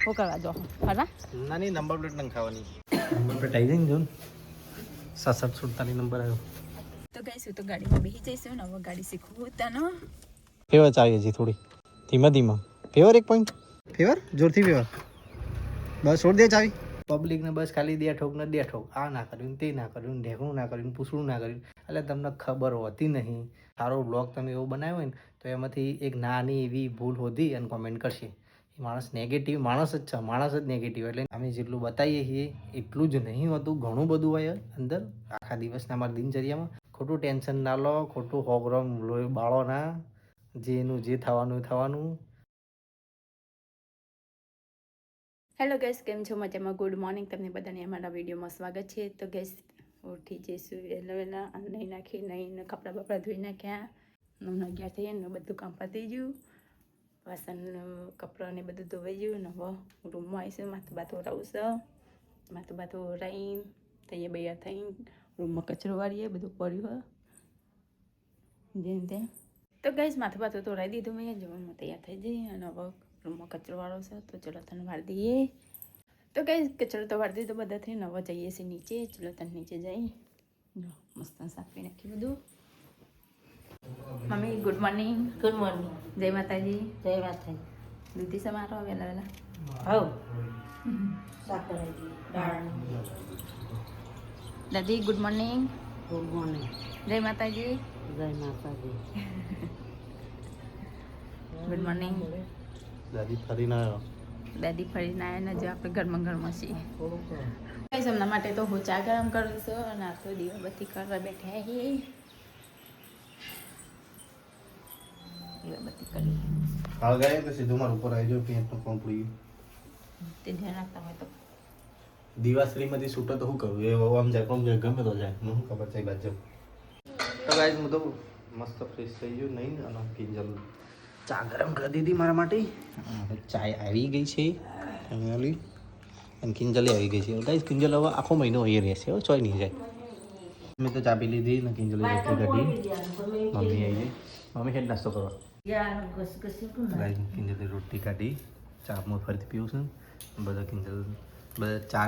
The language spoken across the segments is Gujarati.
શું કરવા જો ફરવા ના નહીં નંબર પ્લેટ નહીં ખાવાની નંબર પ્લેટ આવી જાય ને જોન 6747 નંબર આવ્યો તો ગઈશું તો ગાડીમાં બેસી જઈશું ને હવે ગાડી શીખવું ત્યાંનો ફેવર ચાવી હજી થોડી ધીમા ધીમા ફેવર એક પોઈન્ટ ફેવર જોરથી ફેવર બસ છોડ દે ચાવી પબ્લિકને બસ ખાલી દે ઠોક ને દે ઠોક આ ના કર્યું તે ના કર્યું ઢેકણું ના કર્યું પૂછડું ના કર્યું એટલે તમને ખબર હોતી નહીં સારો બ્લોગ તમે એવો બનાવ્યો હોય ને તો એમાંથી એક નાની એવી ભૂલ હોતી અને કોમેન્ટ કરશે એ માણસ નેગેટિવ માણસ જ છે માણસ જ નેગેટિવ એટલે અમે જેટલું બતાવીએ છીએ એટલું જ નહીં હોતું ઘણું બધું હોય અંદર આખા દિવસના અમારા દિનચર્યામાં ખોટું ટેન્શન ના લો ખોટું હોગ્રમ લોહી બાળો ના જેનું જે થવાનું થવાનું. હેલો ગેસ કેમ છો મજામાં ગુડ મોર્નિંગ તમને બધાને અમારા વિડીયોમાં સ્વાગત છે. તો ગેસ ઉઠી જઈશું વહેલા વહેલા નહીં નાખી નહીં કપડાં બપડા ધોઈ નાખ્યા 9 થયા ને બધું કામ પતી ગયું વાસણ કપડાં ને બધું ધોવાઈ ગયું ને હવે રૂમમાં આવીશું માથું બાથું ઓરાવશું માથું બાથું ઓરાઈને તૈયાર બૈયાર થઈને રૂમમાં કચરો વાળીએ બધું પડ્યું હોય જેમ તેમ. તો ગેસ માથું બાથું તો ઓરાવી દીધું મેં જવાનું તૈયાર થઈ જઈએ અને હવે રૂમમાં કચરો વાળો છે તો ચલો તને વાળી દઈએ. તો કઈ કચરો તો વાળી દીધો બધાથી નવા જઈએ છીએ નીચે ચલો તને નીચે જઈ મસ્ત સાફી નાખી બધું. Mummy good morning. Good morning. જય માતાજી. જય માતાજી. દૂધી સમારો વહેલા વહેલા હવ સાકર દાળની. દાદી ગુડ મોર્નિંગ. Good morning. જય માતાજી. જય માતાજી. Good morning. દાદી ફરીને આવ્યો દાદી ફરીને આવ્યા ને જો આપણે ઘરમાં છીએ. કઈ એમના માટે તો હું ચા ગરમ કરું છું અને આ તો દીવાબત્તી કરવા બેઠા છીએ. દીવાબત્તી કરી હાલ ગાય તો સીધું મારા ઉપર આવી જાવ પેન્ટ નું પંપડી તે ધ્યાન રાખતા હોય તો દિવાશ્રીમાંથી છૂટો તો શું કરું એ આમ જાય કોમ જાય ગમે તો જાય મને ખબર છે બાજુ. તો ગાઈસ હું તો મસ્ત ફ્રેશ થઈ ગયો નહીં અને કિંજલ ચા ગરમ કરી દીધી મારા માટે ચાય આવી ગઈ છે ફાઇનલી અને કિંજલે આવી ગઈ છે ગાઈસ કિંજલ હવે આખો મહિનો અહીં રહેશે હો ચોય નહીં જાય. મેં તો ચા પી લીધી ને કિંજલે રોટલી કાઢી મમ્મી આવી ગઈ મમ્મી હેડ નાસ્તો કરવા ગાઈસ કિંજલે રોટલી કાઢી ચા હું ફરીથી પીવું છું બધા કિંજલ બધા ચા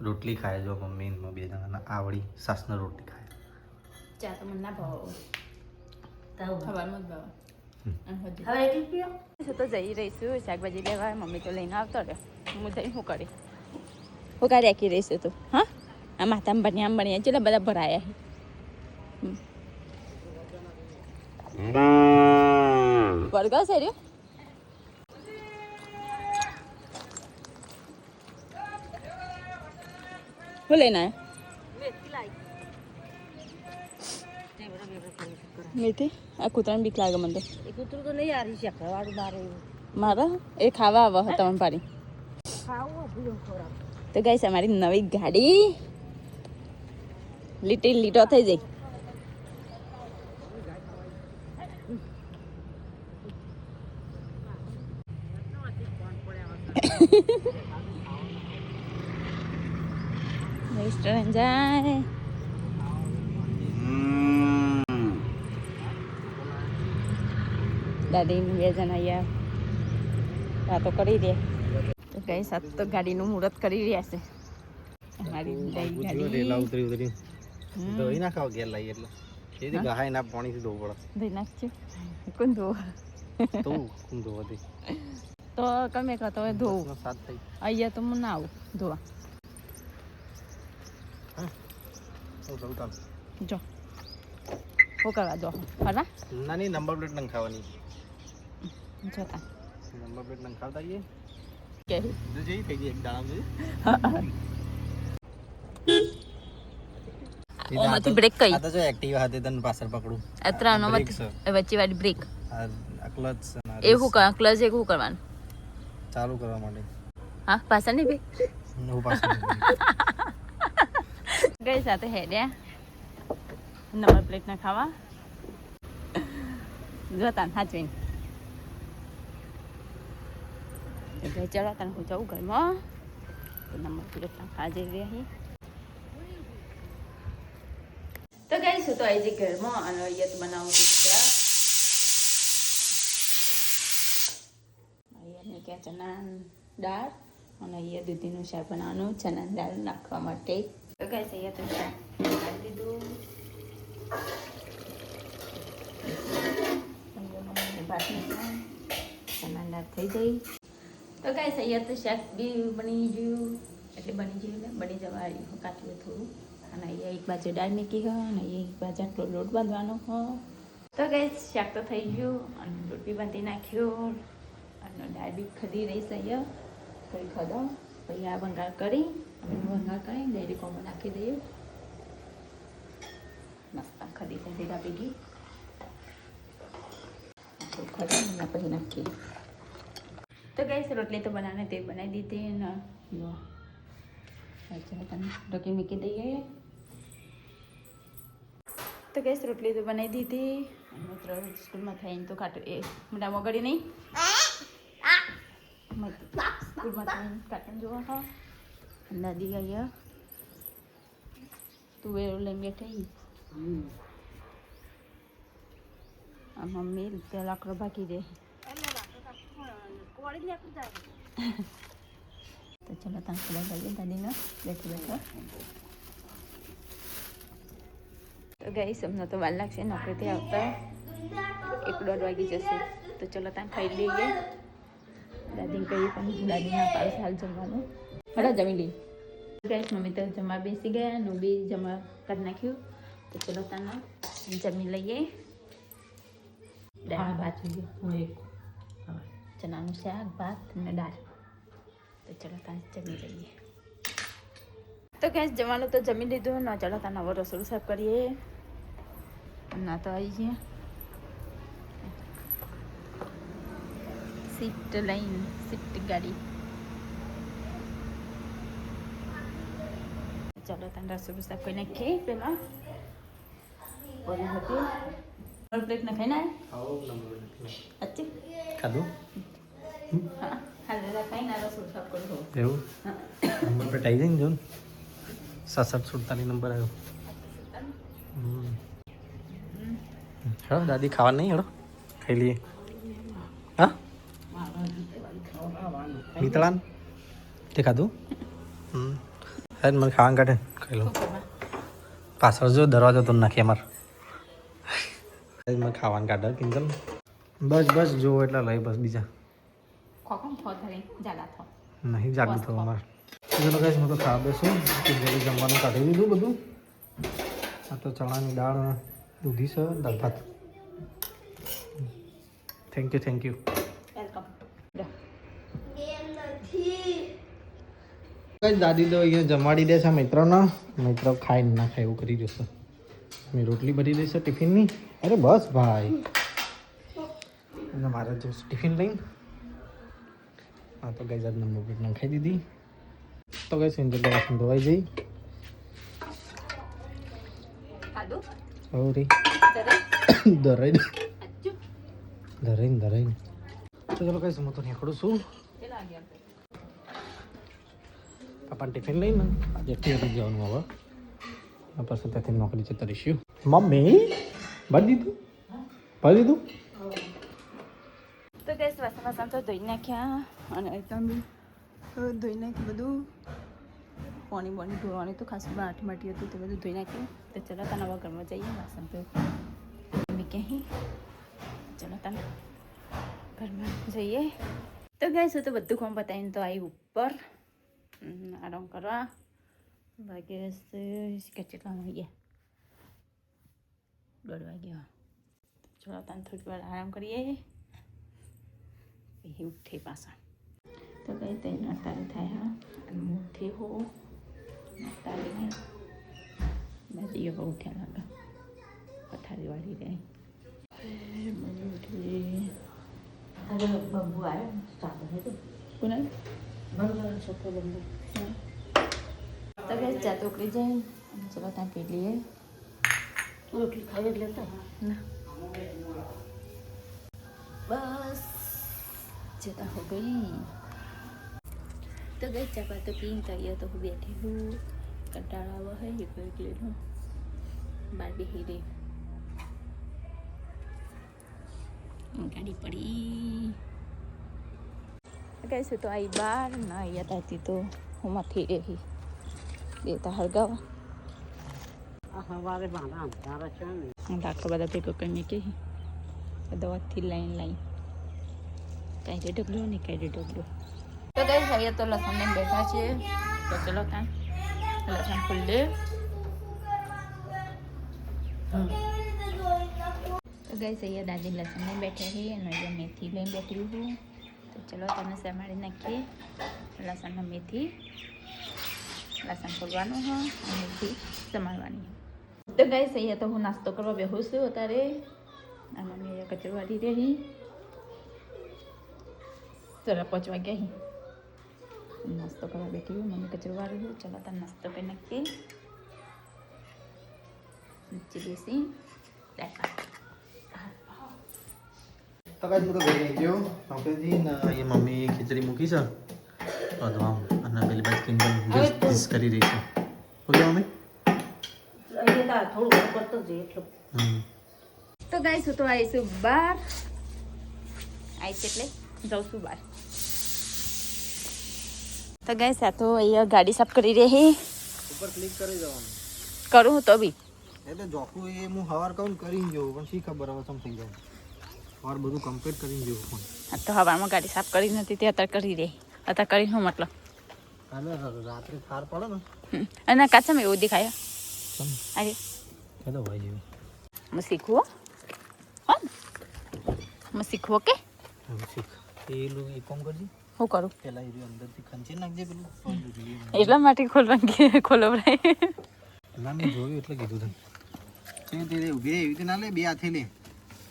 રોટલી ખાય જો મમ્મી ને બે જણાના આવડી સાસનો રોટલી ખાય. ચા તો મને ના ભાવ ખબરમાં જ ભાવ. હવે એટલી પીઓ. તો જઈ રહીશું શાકભાજી લેવા મમ્મી તો લઈને આવતો રહે હું જઈને શું કરી હું કાઢી રાખી રહીશું તું હા આ માથામાં બન્યા આમ બન્યા ચેલા બધા ભરાયા બર્ગર છે રહ્યો શું લઈને આવ્યા મેથી આ કૂતરાને બીક લાગે મને તો એ કૂતરું તો નહીં હારી શકે વાળું મારે મારા એ ખાવા આવે તમને પાડી ખાવું ભૂલો ખોરાક. તો ગાઈસ અમારી નવી ગાડી લીટો થઈ જાય. રેસ્ટોરન્ટ જાય દાદી બે જણા અહીંયા વાતો કરી દે. તો ગાઈસ આ તો ગાડીનું મુહૂર્ત કરી રહ્યા છે અમારી ગાડી ધોઈ નાખાવ ઘેર લાવી એટલે એથી ગહાય ના પાણીથી ધોવું પડે ધોઈ નાખજો કોણ ધોવ તો કોણ ધોવાથી તો તમે કહો તો ધોવું સાત થઈ અહીંયા તો હું ના આવું ધોવા. જો શું કરવા જો ફરવા ના નહીં નંબર પ્લેટ નહીં ખાવાની જોતા નંબર પ્લેટ નહીં ખાવતા આવીએ કે જઈ થઈ ગઈ એક દાણા ઓમાંથી બ્રેક કઈ આ તો જો એક્ટિવા હાથે તને પાછળ પકડું અત્રાનો વચ્ચે વાળી બ્રેક આ ક્લચ એ શું કર ક્લચ એક શું કરવાનું ચાલુ કરવા માટે હા પાછળ નહીં બ્રેક હું પાછળ ગઈ સાથે હેડ્યા નંબર પ્લેટ ના ખાવા જોતા સાચવીને એટલે ચાલો તને હું જવું ઘરમાં નંબર પ્લેટ ના ખા જઈ રહી. તો ગઈ છું તો આવી જઈ ઘરમાં અને અહીંયા તો બનાવું છું ચા અહીંયા ક્યાં ચના દાળ અને અહીંયા દૂધીનું શાક બનાવવાનું ચણાની દાળ નાખવા માટે. તો ગાઈસ અહીંયા તો શાક નાખી દીધું. ભાત નાખવાનું ચણાની દાળ થઈ ગઈ. તો ગાઈસ અહીંયા તો શાક બી બની ગયું એટલે બની જવા કાચું થોડું. અને અહીંયા એક બાજુ દાળ મૂકી હોય અને એક બાજુ આટલો લોટ બાંધવાનો હોય. તો ગાઈસ શાક તો થઈ ગયું અને લોટ બી બાંધી નાખ્યો અને દાળ બી ખધી રહીશ અહીંયા થોડી ખદો. પછી આ વંગાર કરી ડેરી કોમાં નાખી દઈએ. મસ્ત ખદી દીધા ભેગી ખદો એના પછી નાખીએ. તો ગાઈસ રોટલી તો બનાવને તે બનાવી દીધી ને ઢોકી મૂકી દઈએ. તો ગેસ રોટલી તો બનાવી દીધી. મિત્ર સ્કૂલમાં થઈને તો કાટું એ મોટા મોગડી નહીં સ્કૂલમાં થઈને કાર્ટૂન જોવા હા. દાદી અહીંયા તુવેરો લઈને બેઠી. આ મમ્મી ત્યાં લાકડો ભાગી દે. તો ચલો ત્યાં ખબર કરીએ દાદીને બેઠો. તો ગાઈસ અમને તો વાર લાગશે નોકરીથી આવતા 1-1.5 વાગી જશે. તો ચલો ત્યાં ખાઈ લઈએ. દાદીને કહીએ પણ દાદીના પાસ હાલ જમવાનું હડા જમી લઈએ. ગાઈસ મમ્મી તો જમવા બેસી ગયા નું બી જમવા કરી નાખ્યું. તો ચલો ત્યાં જમી લઈએ. દાળ ભાત ચણાનું શાક ભાત અને દાળ. તો ચલો ત્યાં જમી લઈએ. તો ગેસ જમવાનું તો જમી લીધું ના. ચલો ત્યાં નવો રસોડું સાફ કરીએ. ના તો આવી ગયા શિફ્ટ ગાડી. ચાલો ત્યાં રસોડું સાફ કરી નાખીએ. પેલા બોલી હતી પ્લેટ ના ખાઈને અચ્છી ખાધું હા હાલ ખાઈને રસોડું સાફ કરું એવું નંબર પ્લેટ આવી જાય ને જોન 6747 નંબર આવ્યો. હેડો દાદી ખાવા નહીં હેડો ખાઈ લઈએ. હા મિતળાન તે ખાધું હેડ મને ખાવાનું કાઢે ખાઈ લો. પાછળ જો દરવાજો તો નાખી અમારે મને ખાવાનું કાઢે કિંજલ. બસ જો એટલા લઈ બસ બીજા નહીં જાડું થયું અમારે. ચલો ગાઈસ હું તો ખાવા બેસું. કિંજલે જમવાનું કાઢી દીધું બધું. આ તો ચણાની દાળ દૂધી છે દાળ ભાત. Thank you welcome. દાદી તો અહીંયા જમાડી દે છે મિત્રોને. મિત્રો ખાઈ ના ખાય એવું કરી જશે. મેં રોટલી ભરી દઈશ ટિફિનની. અરે બસ ભાઈ મારે જો ટિફિન લઈને હા તો ગઈ જાત નંબર પ્લેટ નાખાઈ દીધી. તો ગઈ સિંધુ દવાખાને ધોવાઈ જઈ. રે ધરાઈને તો ચલો કઈ હું તો નીકળું છું. પાપાને ટિફિન લઈને આજે ફેરી જવાનું હવે. પછી ત્યાંથી નોકરી જતા રહીશું. મમ્મી ભરી દીધું. તો ગેસ વાસણ તો ધોઈ નાખ્યા અને એકદમ ધોઈ નાખ્યું બધું. પાણી ધોવાની તો ખાસ માટી હતું તે બધું ધોઈ નાખ્યું. તો ચલો ત્યાં નવા ઘરમાં જઈએ. વાસણ તો ક્યાંય ચલો ત્યાં ઘરમાં જઈએ. તો ગેસ તો બધું કામ બતાવીને તો આવી ઉપર આરામ કરવા. બાકી કેટલા વાગ્યા 1:30 વાગ્યા. ચલો ત્યાં થોડી વાર આરામ કરીએ પછી ઉઠે પાછા. તો કઈ તેને અટારી થાય હા અને ઉઠે હો અટારી દાદી હવે ઉઠ્યા લાગે પથારી વાળી રહી. બબુ આવ્યો સાબુ કોને બરોબર છોકરો બંધ તો કઈ ચા ટોકરી જાય. ચલો ત્યાં પી લઈએ. રોટલી ખાવી એટલે ના બસ જતા હો ગઈ. તો ગઈ ચા તો પીને તૈયાર તો હું બેઠી હું. કંટાળા આવો હે એકલો બહાર બેસી રહી. ગાડી પડી કહીશું તો આવી બાર ના અહીંયા હતી તો હું મથી રહી દેવતા હળગાવા સવારે મારા અંધારા છે ને આખો બધા ભેગો કરીને કે દવાથી લાઈન કાંઈ ઢગલો ને કાંઈ ઢગલો તો ગઈ અહીંયા તો લસણ લઈને બેઠા છીએ તો ચલો ત્યાં લસણ ખુલ્લે તો ગઈ અહીંયા દાદી લસણ લઈને બેઠા છીએ અને અહીંયા મેથી લઈને બેઠી હું તો ચલો તમે સમારી નાખીએ લસણના મેથી લસણ ખોલવાનું હોય અને મેથી સમારવાની તો ગઈ અહીંયા તો હું નાસ્તો કરવા બેહું છું અત્યારે આ મમ્મી અહીંયા કચરો વાળી રહી જરા 5 વાગ્યા નાસ્તો કરવા બેઠી હું મમ્મી કચરો વાળી હું ચલો તમે નાસ્તો કરી નાખીએ નીચે બેસી તો ગાઈસ હું તો ઘરે આવી ગયો અંકલજી ને એ મમ્મી ખીચડી મૂકી છે અધવામ અને પેલી બાજુ કિંજલ ડિશ કરી રહી છે ઓકે મમ્મી અહીંયા થોડું કરતો જ એટલું તો ગાઈસ હું તો આવીશું બહાર આવીશ એટલે જાઉં છું બહાર તો ગાઈસ આ તો અહીંયા ગાડી સાફ કરી રહી ઉપર ક્લિક કરી જવાનું કરું તો બી એટલે જોખું એ હું હવાર કહું કરીને જોઉં પણ શી ખબર હવે સમ થઈ જાય હવાર બધું કમ્પ્લીટ કરીને જોઉં પણ આ તો હવામાં ગાડી સાફ કરી નથી તે અત્યારે કરી રહી અત્યારે કરી શું મતલબ કાલે રાત્રે થાર પડે ને અને કાચમાં એવું દેખાય અરે કહેતો ભાઈ જેવું હું શીખવું હા હું શીખવું કે શીખ પેલું એ કોમ કરજે શું કરું પેલા એ અંદરથી ખંચી નાખજે પેલું એટલા માટે ખોલવાનું ખોલો ના મેં જોયું એટલે કીધું તને તે ઉભી એવી રીતે ના લે બે હાથે લે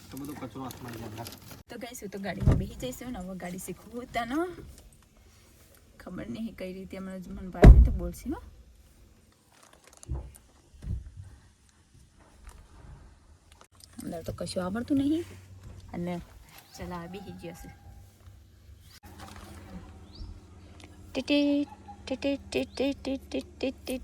તો બધો કચરો હાથમાં જાય તો ગાઈશું તો ગાડીમાં બેસી જઈશું ને હવે ગાડી શીખવું તને ખબર નહીં કઈ રીતે હમણાં મને ભાઈ તો બોલશે હો અંદર તો કશું આવડતું નહીં અને ચલા બેસી જશે TT TT TT TT TT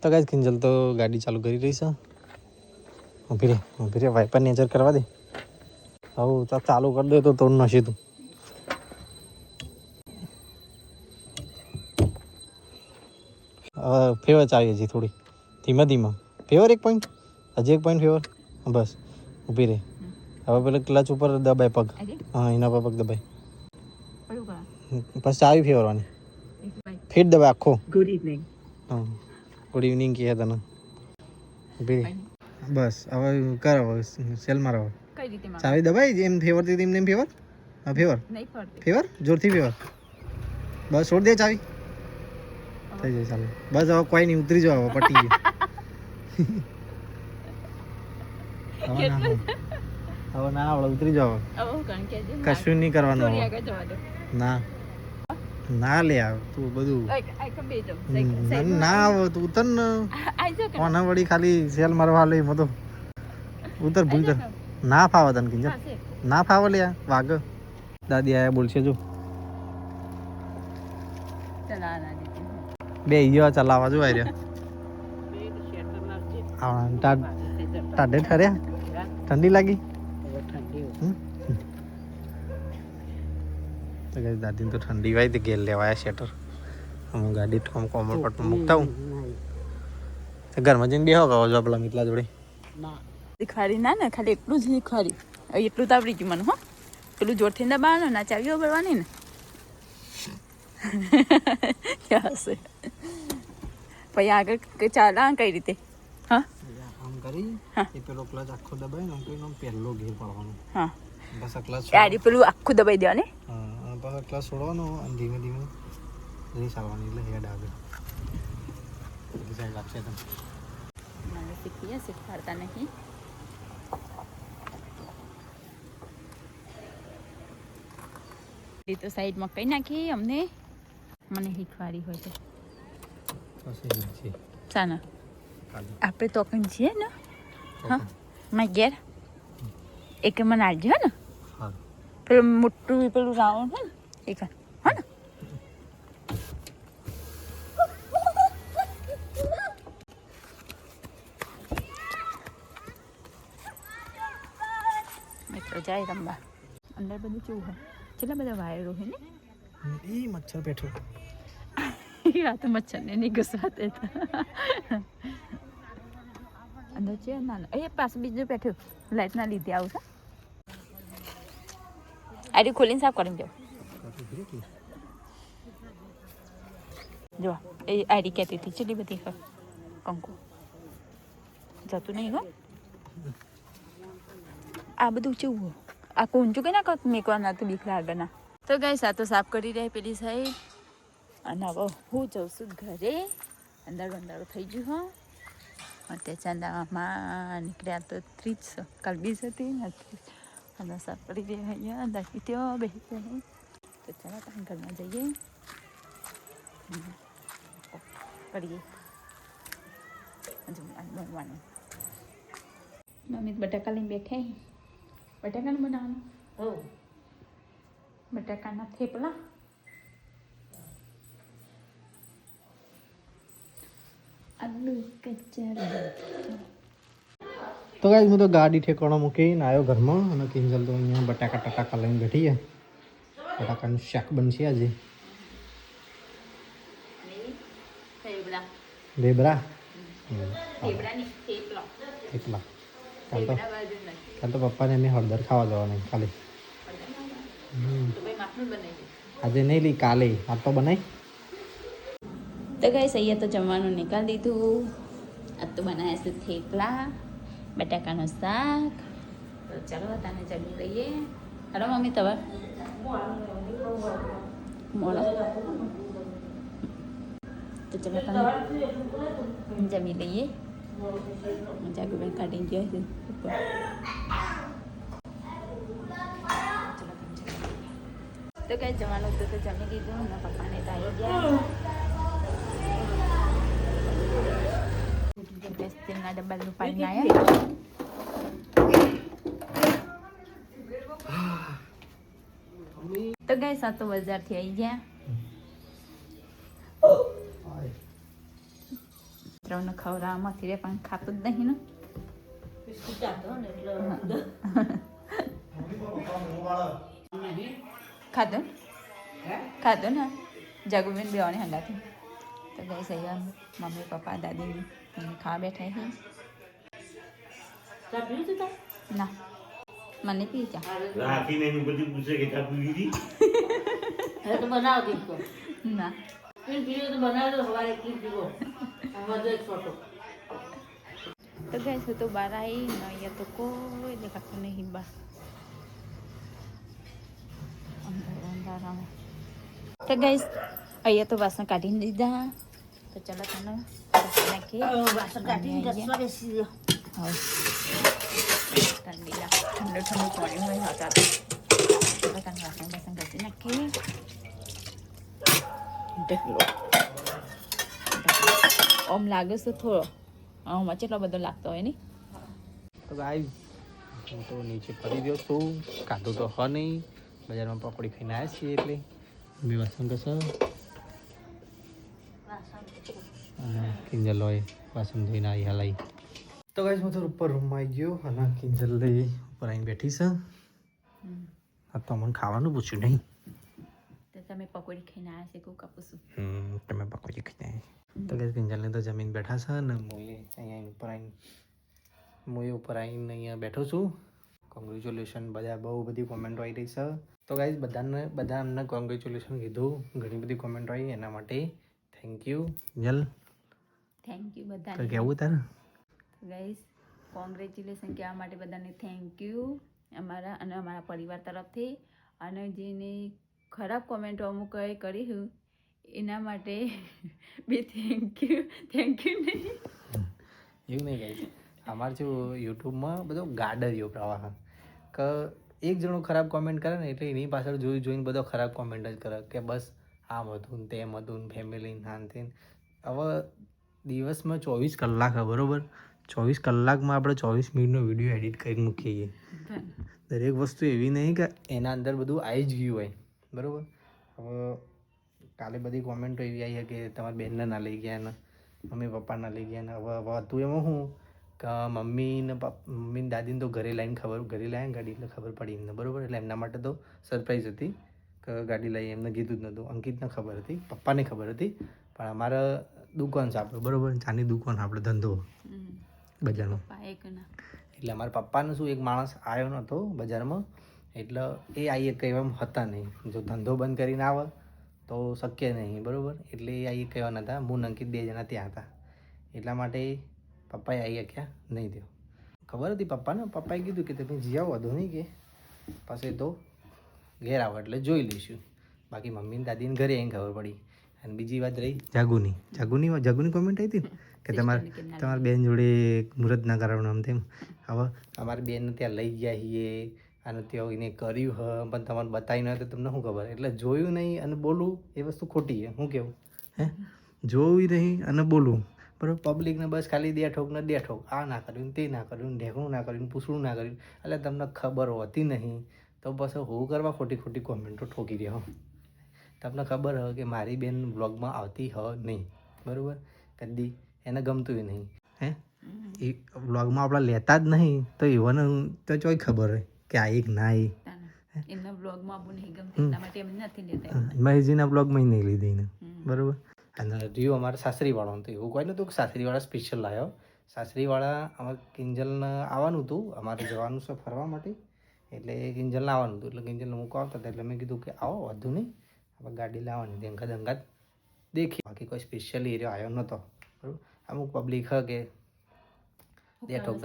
તો ગાઈસ કિંજલ તો ગાડી ચાલુ કરી રહી છે ઊભી રે વાઇપર નેચર કરવા દે હવે તો ચાલુ કરી દે તો તોડ નશી તું ફેવર ચાવી હજી થોડી ધીમા ફેવર 1 પોઈન્ટ હજી 1 પોઈન્ટ ફેવર બસ ઊભી રે હવે પેલા ક્લચ ઉપર દબાય પગ હા એના પર પગ દબાય પછી ચાવી ફેરવાની ફીટ દબાય આખો ગુડ ઇવનિંગ હા ગુડ ઇવનિંગ કહે તને ઊભી રે બસ હવે કર હવે સેલ મારો કઈ રીતે ચાવી દબાઈ જેમ ફેવરથી તેમ તેમ ફેવર હા ફેવર નહીં ફરતી ફેવર જોરથી ફેવર બસ છોડ દે ચાવી થઈ જાય ચાલો બસ હવે કોઈ નહીં ઉતરી જાવ હવે પટી ગયું હવે ના આવડે ઉતરી જાવ કશું નહીં કરવાનું હવે ના ના લે આવ તું બધું ના આવ તું ઉતર ને કોના વળી ખાલી સેલ મારવા લે મતો ઉતર ભૂતર ના ફાવે તને કિંજલ ના ફાવે લે વાગ દાદી આયા બોલશે જો બે ઈયો ચલાવવા જો આર્યા હા ટાડે ઠર્યા ઠંડી લાગી તો ગાઈસ દાદીને તો ઠંડી વાય તો ગેર લેવાયા શેટર હું ગાડી ઠોમ કોમર પર મૂકતા હું તો ઘરમાં જઈને બેહો કહો જો પેલા મીટલા જોડે શીખવાડી ના ને ખાલી એટલું જ શીખવાડી એટલું તો આવડી ગયું મને હો પેલું જોરથી દબાવવાનું ના ચાવીઓ ભરવાની ને ક્યાં હશે પછી આગળ ચાલા કઈ રીતે હા આમ કરી એ પેલો ક્લચ આખો દબાય ને તો એનો પહેલો ગેર પાડવાનો હા બસ આ ક્લચ ગાડી પેલું આખું દબાઈ દેવાનું હા અને પછી ક્લચ છોડવાનો અને ધીમે ધીમે રેસ આવવાની એટલે હેડ આવે સાઈડ આપશે તમે મને શીખીએ શીખવાડતા નહીં એ તો સાઈડમાં કઈ નાખી અમને મને શીખવાડી હોય છે સાના આપણે તો કઈ છીએ ને હા મારા ઘેર એક મને આવજો ને પેલું મોટું પેલું રાઉન્ડ હોય ને એક હા ને જાય રમવા. અંદર બધું કેવું હોય, કેટલા બધા વાયરો હોય ને. એ મચ્છર બેઠો. આ તો મચ્છરને નહીં ઘુસવાતે અંદર છે ના એ પાસે બીજું બેઠું લાઈટના લીધે આવશે. આડી ખોલીને સાફ કરીને જાઓ. જો એ આડી કહેતી હતી ચલી બધી કંકુ જતું નહીં હો. આ બધું કેવું આ કોંચું કે ના મેકવાના તો બીક લાગે ના. તો ગાઈસ આ તો સાફ કરી રહી પેલી સાઈડ. અને હવે હું જાઉં છું ઘરે. અંધારું થઈ ગયું હો. અત્યારે ચાંદામાં નીકળ્યા તો 30 કાલ 20 હતી નથી. અને સાફ કરી દે અહીંયા દાખી ત્યાં બેસી જાય. તો ચાલો તમે ઘરમાં જઈએ કરીએ બનવાનું. મમ્મી બટાકા લઈને બેઠા. બટાકાનું બનાવવાનું. હો બટાકાના થેપલા. આલુ કચરા. તો ગાઈસ હું તો ગાડી ઠેકાણો મૂકીને આવ્યો ઘરમાં અને કિંજલ તો અહીંયા બટાકા ટટાકા લઈને બેઠી છે. બટાકાનું શાક બનશે આજે. થેપલા. લેબરા થેપલાની થેપલા. થેપલા. થેપલા બાજુ નથી. કાલ તો પપ્પાને એમને હળદર ખાવા જવાનું ખાલી. તો ભાઈ માખણ બનાવી દે. આજે નહીં લી કાલે આ તો બનાવી. તો ગાઈસ અહીંયા તો જમવાનું નીકાળી દીધું. આ તો બનાવ્યા છે થેપલા બટાકાનું શાક. તો ચાલો તને જમી લઈએ. હાલો મમ્મી તવા મોડો. તો ચાલો તને જમી લઈએ. જાગુભાઈ કાઢી ગયો છે ઉપર. તો કઈ જવાનું હતું તો જમી લીધું. મારા પપ્પાને તો આવી ગયા. તેલના ડબ્બાનું પાણી આવ્યા. તો ગઈ સાતો બજારથી આવી ગયા. ત્રણ ખવડાવવામાંથી રે પણ ખાતું જ નહીં ને. ખાધું ખાધું ને જાગુબેન બેવાની હંગાથી. તો ગઈ અહીંયા મમ્મી પપ્પા દાદી ખાવા બેઠા છે. ના મને પી ચા રાખીને એનું બધું પૂછે કે ચા પીવી હતી? હવે તો બનાવ દીધો. ના પીન પીવો તો બનાવી દો સવારે પીન પીવો. વધુ એક ફોટો. તો ગઈ હું તો બહાર આવી ને અહીંયા તો કોઈ દેખાતું નહીં બહાર. અંધારામાં તો ગઈ અહીંયા તો વાસણ કાઢીને દીધા. તો ચાલો તને નાખીએ. વાસણ કાઢીને ઘસવા બેસી ગયો. ઠંડી ઠંડુ ઠંડુ પાણી હોય હતા તો ચાલો તને વાસણ ઘસી નાખીએ. ઓમ લાગે છે થોડો. આમાં કેટલો બધો લાગતો હોય ને. તો ગાઈસ હું તો નીચે ફરી ગયો છું. કાઢું તો હ નહીં. બજારમાં પકોડી ખાઈને આવ્યા છીએ એટલે બે વાસણ કશો અને કિંજલ હોય વાસણ ધોઈને આવી હલાઈ. તો ગાઈસ હું તો ઉપર રૂમમાં આવી ગયો અને કિંજલ લઈ ઉપર આવીને બેઠી છે. આ તો મને ખાવાનું પૂછ્યું નહીં. તો તમે પકોડી ખાઈને આવ્યા છે કહું કાપું છું. તમે પકોડી ખાઈને આવી. તો ગાઈસ કિંજલને તો જમીન બેઠા છે ને મોએ અહીંયા ઉપર આવીને અહીંયા બેઠો છું. કોંગ્રેચ્યુલેશન બધા બહુ બધી કોમેન્ટો આવી રહી છે. તો ગાઈઝ બધા અમને કોંગ્રેચ્યુલેશન કીધું. ઘણી બધી કોમેન્ટો આવી એના માટે thank you. Jal thank you તો બધાને. કેવું તારે ગાઈસ કોંગ્રેચ્યુલેશન કહેવા માટે બધાને થેન્ક યુ અમારા અને અમારા પરિવાર તરફથી. અને જેને ખરાબ કોમેન્ટો અમુક કરી એના માટે બી થેન્ક યુ નહીં. એવું નહીં ગાઈઝ અમારે જો યુટ્યુબમાં બધો ગાડરિયો પ્રવાહ કે એક જણો ખરાબ કોમેન્ટ કરે ને એટલે એની પાછળ જોઈને બધો ખરાબ કોમેન્ટ જ કરે કે બસ આમ હતું ને તેમ હતું ને ફેમિલી નાન તેન. હવે દિવસમાં 24 કલાક હોય બરાબર. 24 કલાકમાં આપણે 24 મિનિટનો વિડીયો એડિટ કરીને મૂકીએ. દરેક વસ્તુ એવી નહીં કે એના અંદર બધું આવી જ ગયું હોય બરાબર. હવે કાલે બધી કોમેન્ટો એવી આવી કે તમારા બેનને ના લઈ ગયા ને મમ્મી પપ્પાના લઈ ગયા ને હવે હતું એમાં હું કે મમ્મી ને દાદીને તો ઘરે લાવીને ગાડી એટલે ખબર પડી એમને, બરાબર. એટલે એમના માટે તો સરપ્રાઈઝ હતી કે ગાડી લાવી, એમને કીધું જ નહોતું. અંકિતને ખબર હતી, પપ્પાને ખબર હતી, પણ અમારે દુકાન છે આપણે, બરાબર, ચાની દુકાન આપણે ધંધો બજારમાં. એટલે અમારા પપ્પાને શું એક માણસ આવ્યો નહોતો બજારમાં, એટલે એ આવી કહેવા હતા નહીં. જો ધંધો બંધ કરીને આવે તો શક્ય નહીં, બરાબર. એટલે એ આવી કહેવા નહોતા. હું અંકિત 2 જણા ત્યાં હતા, એટલા માટે પપ્પાએ આવી શક્યા નહીં. થયો ખબર હતી પપ્પાને. પપ્પાએ કીધું કે તમે જી આવો, વધુ નહીં, કે પાસે તો ઘેર આવો એટલે જોઈ લઈશું. બાકી મમ્મી ને દાદીને ઘરે આવીને ખબર પડી. અને બીજી વાત રહી જાગુની કોમેન્ટ આવી હતી ને કે તમારા બેન જોડે મુહૂર્ત ના કરાવવાનું આમ તેમ. હવે અમારી બેનને ત્યાં લઈ ગયા છીએ અને ત્યાં એને કર્યું હ, પણ તમારે બતાવી ન હોય તો તમને શું ખબર. એટલે જોયું નહીં અને બોલવું એ વસ્તુ ખોટી છે. શું કહેવું? જોયું નહીં અને બોલવું, બરાબર. પબ્લિકને બસ ખાલી દે ઠોક ને દે ઠોક, આ ના કર્યું, તે ના કર્યું, ઢેકણું ના કર્યું, પૂછડું ના કર્યું. એટલે તમને ખબર હોતી નહીં તો બસ હું કરવા ખોટી કોમેન્ટો ઠોકી રહ્યો. તમને ખબર હોય કે મારી બેન બ્લોગમાં આવતી હ નહીં, બરાબર. કદી એને ગમતું નહીં, એ બ્લોગમાં આપણે લેતા જ નહીં તો એવાને તો ચોય ખબર હોય કે આ એક ના મહેશજીના બ્લોગમાં નહીં લીધી ને, બરાબર. અને રહ્યું અમારા સાસરીવાળાનું તો એવું કોઈ નહોતું કે સાસરીવાળા સ્પેશિયલ લાવ્યો. સાસરીવાળા અમારે કિંજલને આવવાનું હતું, અમારે જવાનું છે ફરવા માટે, એટલે કિંજલને આવવાનું હતું. એટલે કિંજલને મૂકવા આવતા હતા, એટલે મેં કીધું કે આવો, વધુ નહીં, આપણે ગાડી લાવવાની દંગાત દેખી. બાકી કોઈ સ્પેશિયલી એરિયો આવ્યો નહોતો, બરાબર. અમુક પબ્લિક હ કે દેઠોક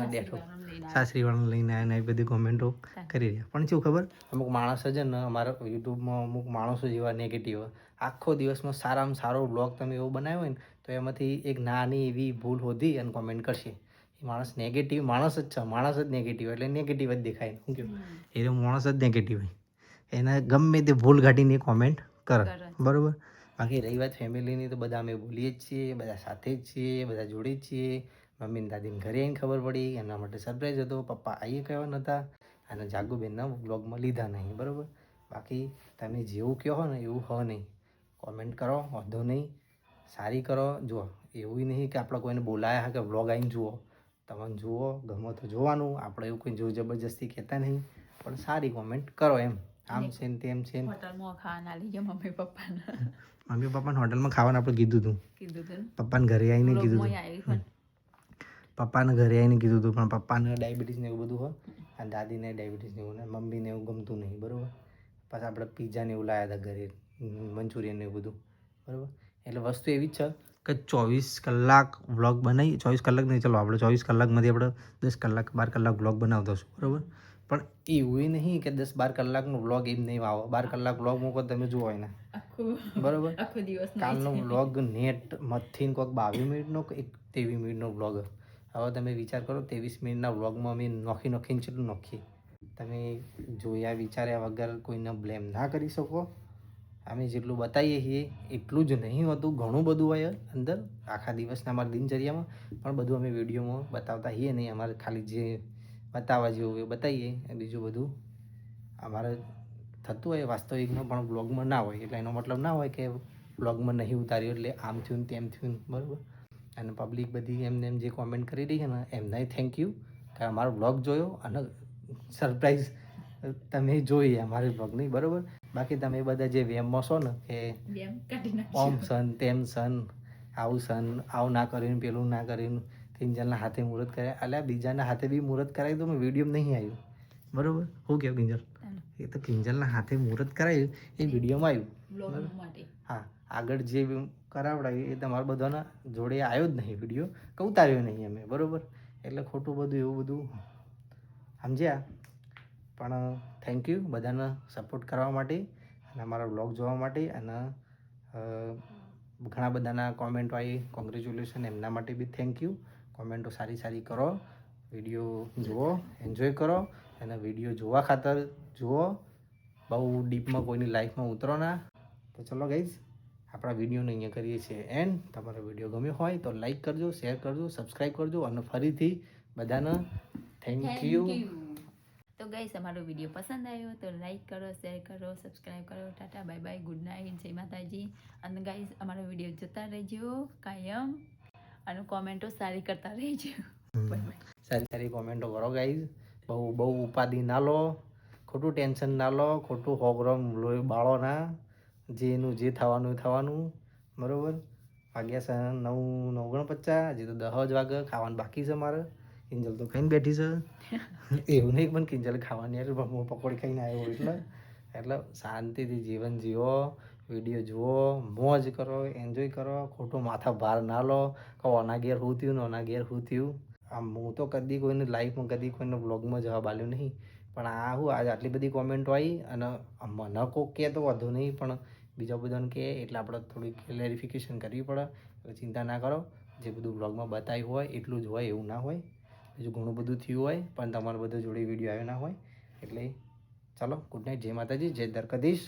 સાસરીવાળાને લઈને આવ્યા, એ બધી કોમેન્ટો કરી રહ્યા. પણ શું ખબર, અમુક માણસ છે ને અમારા યુટ્યુબમાં અમુક માણસો જેવા નેગેટિવ, આખો દિવસમાં સારામાં સારો બ્લોગ તમે એવો બનાવ્યો હોય ને તો એમાંથી એક નાની એવી ભૂલ હોધી અને કોમેન્ટ કરશે. એ માણસ નેગેટિવ માણસ જ છે, માણસ જ નેગેટિવ, એટલે નેગેટિવ જ દેખાય. શું કહ્યું? એ માણસ જ નેગેટિવ હોય, એને ગમે તે ભૂલ કાઢીને કોમેન્ટ કરે, બરાબર. બાકી રહી વાત ફેમિલીની તો બધા અમે બોલીએ જ છીએ, બધા સાથે જ છીએ, બધા જોડે જ છીએ. મમ્મીને દાદીને ઘરે આવીને ખબર પડી, એમના માટે સરપ્રાઈઝ હતો. પપ્પા આવી કહેવા નહોતા અને જાગુબેનના બ્લોગમાં લીધા નહીં, બરાબર. બાકી તમે જેવું કહો ને એવું હો નહીં. કોમેન્ટ કરો, વાંધો નહીં, સારી કરો. જુઓ, એવું નહીં કે આપણે કોઈને બોલાયા કે બ્લોગ આવીને જુઓ. તમે જુઓ, ગમો તો જોવાનું. આપણે એવું કોઈ જોર જબરજસ્તી કહેતા નહીં, પણ સારી કોમેન્ટ કરો એમ. આમ છે ને તેમ છે ને. મમ્મી પપ્પાને હોટલમાં ખાવાનું આપણે કીધું હતું. પપ્પાને ઘરે આવીને કીધું હતું. પપ્પાને ઘરે આવીને કીધું હતું, પણ પપ્પાને ડાયાબિટીસ ને એવું બધું હોય અને દાદીને ડાયાબિટીસ ને એવું, ને મમ્મીને એવું ગમતું નહીં, બરાબર. પાછા આપણે પીઝા ને એવું લાવ્યા હતા ઘરે, મંચુરિયન ને એવું બધું, બરાબર. એટલે વસ્તુ એવી જ છે કે 24 કલાક વ્લોગ બનાવી, 24 કલાક નહીં, ચલો આપણે 24 કલાકમાંથી આપણે 10 કલાક 12 કલાક વ્લોગ બનાવતા છું, બરાબર. પણ એવું નહીં કે 10-12 કલાકનો વ્લોગ એમ નહીં આવો. 12 કલાક વ્લોગ મૂકો તમે જુઓ એને, બરાબર. કાલનો વ્લોગ નેટ મથીને કોઈક 22 મિનિટનો કે 23 મિનિટનો વ્લોગ. હવે તમે વિચાર કરો, 23 મિનિટના વ્લોગમાં અમે નોખીને કેટલું નોખીએ. તમે જોયા વિચાર્યા વગર કોઈને બ્લેમ ના કરી શકો. અમે જેટલું બતાવીએ છીએ એટલું જ નહીં હોતું, ઘણું બધું હોય અંદર આખા દિવસના અમારા દિનચર્યામાં, પણ બધું અમે વિડીયોમાં બતાવતા છીએ નહીં. અમારે ખાલી જે બતાવવા જેવું એ બતાવીએ, બીજું બધું અમારે થતું હોય વાસ્તવિકમાં પણ બ્લોગમાં ના હોય. એટલે એનો મતલબ ના હોય કે બ્લોગમાં નહીં ઉતાર્યું એટલે આમ થયું ને તેમ થયું, બરાબર. અને પબ્લિક બધી એમને એમ જે કોમેન્ટ કરી રહી છે ને એમનાય થેન્ક યુ કે અમારો બ્લોગ જોયો અને સરપ્રાઈઝ તમે જોઈ અમારી બ્લોગની, બરાબર. બાકી તમે બધા જે વેમમાં છો ને કે ઓમ સન તેમ સન, આવું સન, આવું ના કર્યું, પેલું ના કર્યું, કિંજલના હાથે મુહૂર્ત કરાય, અલ્યા બીજાના હાથે બી મુહૂર્ત કરાય તો મેં વિડીયો નહીં આવ્યું, બરાબર. શું કહ્યું કિંજલ? એ તો કિંજલના હાથે મુહૂર્ત કરાયું એ વિડીયોમાં આવ્યું, હા. આગળ જે કરાવડાવ્યું એ તમારા બધાના જોડે આવ્યો જ નહીં વિડીયો, કે ઉતાર્યો નહીં અમે, બરાબર. એટલે ખોટું બધું એવું બધું સમજ્યા. પણ થેન્ક યુ બધાને સપોર્ટ કરવા માટે અને અમારા વ્લોગ જોવા માટે. અને ઘણા બધાના કોમેન્ટો આવી, કોંગ્રેચ્યુલેશન, એમના માટે બી થેન્ક યુ. કોમેન્ટો સારી કરો, વિડીયો જુઓ, એન્જોય કરો અને વિડીયો જોવા ખાતર જુઓ. બહુ ડીપમાં કોઈની લાઈફમાં ઉતરો ના. તો ચલો ગાઈઝ, આપણા વિડીયોને અહીંયા કરીએ છીએ એન્ડ. તમારો વિડીયો ગમ્યો હોય તો લાઈક કરજો, શેર કરજો, સબસ્ક્રાઈબ કરજો અને ફરીથી બધાને થેન્ક યુ. તો ગાઈસ, અમારો વિડીયો પસંદ આવ્યો તો લાઈક કરો, શેર કરો, સબસ્ક્રાઈબ કરો. Tata, bye bye, good night, જય માતાજી. અને ગાઈસ, અમારો વિડીયો જોતા રહેજો કાયમ અને કોમેન્ટો સારી કરતા રહેજો. સારી સારી કોમેન્ટો કરો ગાઈઝ. બહુ બહુ ઉપાધિ ના લો, ખોટું ટેન્શન ના લો, ખોટું હોગરમ લોહી બાળો ના. જેનું જે થવાનું એ થવાનું, બરાબર. વાગ્યા છે 9:49, હજી તો 10 જ વાગે. ખાવાનું બાકી છે મારે. કિંજલ તો ખાઈને બેઠી છે. એવું નહીં પણ કિંજલ ખાવાની યાર, હું પકોડી ખાઈને આવ્યો એટલે શાંતિથી જીવન જીવો, વિડીયો જુઓ, મોજ કરો, એન્જોય કરો. ખોટું માથા ભાર ના લો કે ઓના ઘેર શું થયું ને ઓના ઘેર શું થયું. આમ હું તો કદી કોઈને લાઈફમાં કદી કોઈને બ્લોગમાં જવાબ આપ્યો નહીં, પણ આ શું આજે આટલી બધી કોમેન્ટો આવી અને મને કોક કહે તો વાંધો નહીં, પણ બીજા બધાને કહે એટલે આપણે થોડી ક્લેરિફિકેશન કરવી પડે. એટલે ચિંતા ના કરો, જે બધું બ્લોગમાં બતાવ્યું હોય એટલું જ હોય એવું ના હોય. બીજું ઘણું બધું થયું હોય પણ તમારા બધા જોડે વિડીયો આવ્યો ના હોય. એટલે ચાલો, ગુડ નાઇટ, જય માતાજી, જય દ્વારકાધીશ.